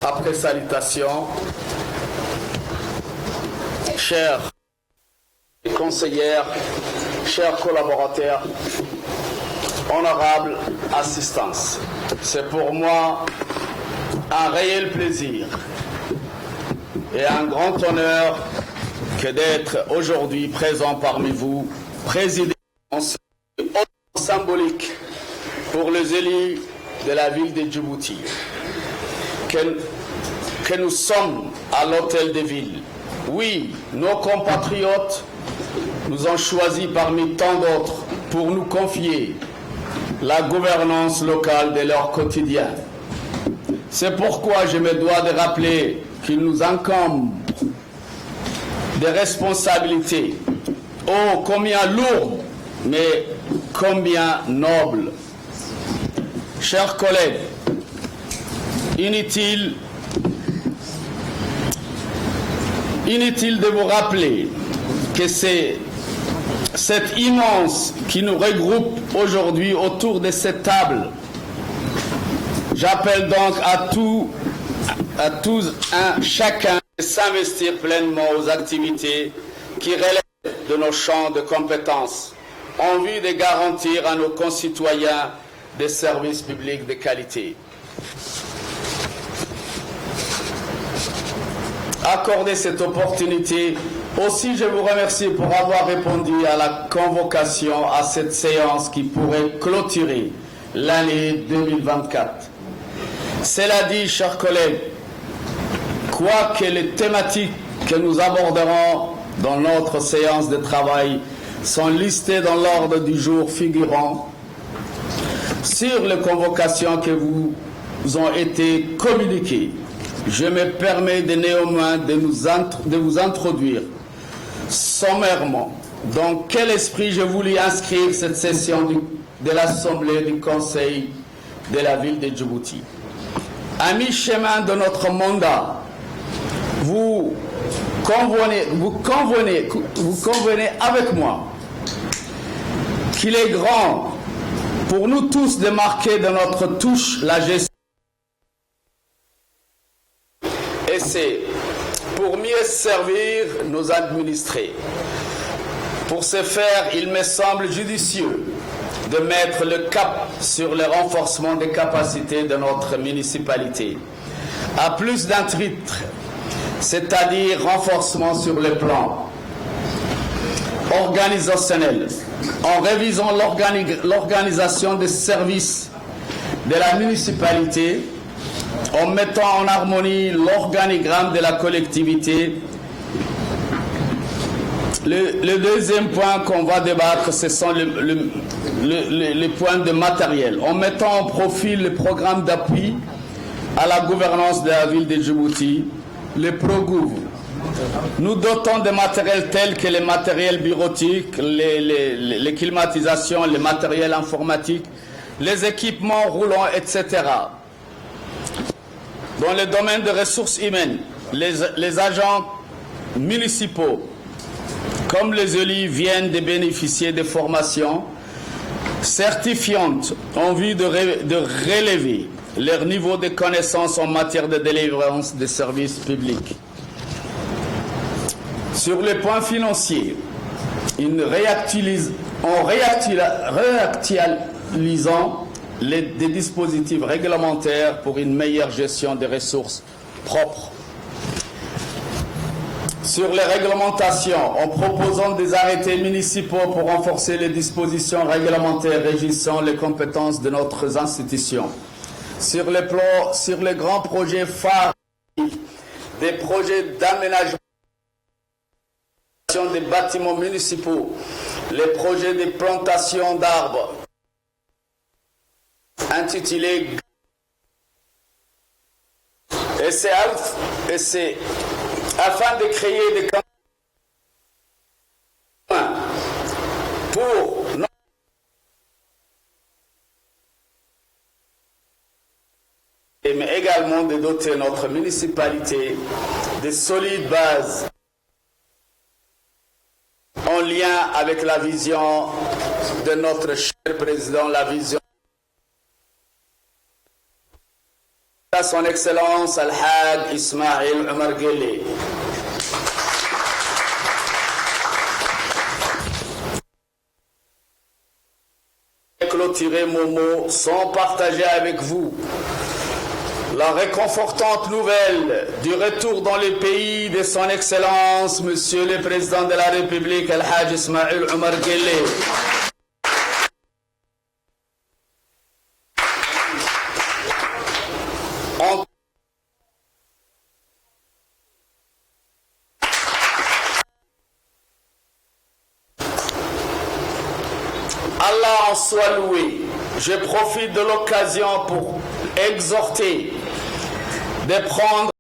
Après salutation, chers conseillères, chers collaborateurs, honorable assistance, c'est pour moi un réel plaisir et un grand honneur que d'être aujourd'hui présent parmi vous, présider en symbolique pour les élus de la ville de Djibouti, que nous sommes à l'hôtel de ville. Oui, nos compatriotes nous ont choisis parmi tant d'autres pour nous confier la gouvernance locale de leur quotidien. C'est pourquoi je me dois de rappeler qu'il nous incombe des responsabilités, oh combien lourdes, mais combien nobles. Chers collègues, inutile de vous rappeler que c'est cette immense qui nous regroupe aujourd'hui autour de cette table. J'appelle donc à tous chacun de s'investir pleinement aux activités qui relèvent de nos champs de compétences en vue de garantir à nos concitoyens des services publics de qualité. Accorder cette opportunité. Aussi, je vous remercie pour avoir répondu à la convocation à cette séance qui pourrait clôturer l'année 2024. Cela dit, chers collègues, quoique les thématiques que nous aborderons dans notre séance de travail sont listées dans l'ordre du jour figurant sur les convocations que vous ont été communiquées, je me permets de néanmoins de vous introduire sommairement dans quel esprit je voulais inscrire cette session de l'Assemblée du Conseil de la ville de Djibouti. À mi-chemin de notre mandat, vous convenez avec moi qu'il est grand pour nous tous de marquer de notre touche la gestion. Et c'est pour mieux servir nos administrés. Pour ce faire, il me semble judicieux de mettre le cap sur le renforcement des capacités de notre municipalité, à plus d'un titre, c'est-à-dire renforcement sur le plan organisationnel, en révisant l'organisation des services de la municipalité, en mettant en harmonie l'organigramme de la collectivité. Le deuxième point qu'on va débattre, ce sont les points de matériel, en mettant en profil le programme d'appui à la gouvernance de la ville de Djibouti, le ProGouv. Nous dotons de matériel tels que les matériels bureautiques, les climatisations, les matériels informatiques, les équipements roulants, etc. Dans le domaine des ressources humaines, les agents municipaux, comme les élus, viennent de bénéficier de formations certifiantes en vue de relever leur niveau de connaissance en matière de délivrance des services publics. Sur le point financier, en réactualisant des dispositifs réglementaires pour une meilleure gestion des ressources propres. Sur les réglementations, en proposant des arrêtés municipaux pour renforcer les dispositions réglementaires régissant les compétences de notre institution. Sur les grands projets phares, des projets d'aménagement des bâtiments municipaux, les projets de plantation d'arbres, intitulé et c'est afin de créer des campagnes pour mais également de doter notre municipalité de solides bases en lien avec la vision de notre cher président, la vision à son Excellence Al-Haj Ismail Omar Guelleh. Clôturer mon mot sans partager avec vous la réconfortante nouvelle du retour dans les pays de son Excellence, Monsieur le Président de la République, Al-Haj Ismail Omar Guelleh. Allah en soit loué. Je profite de l'occasion pour exhorter de prendre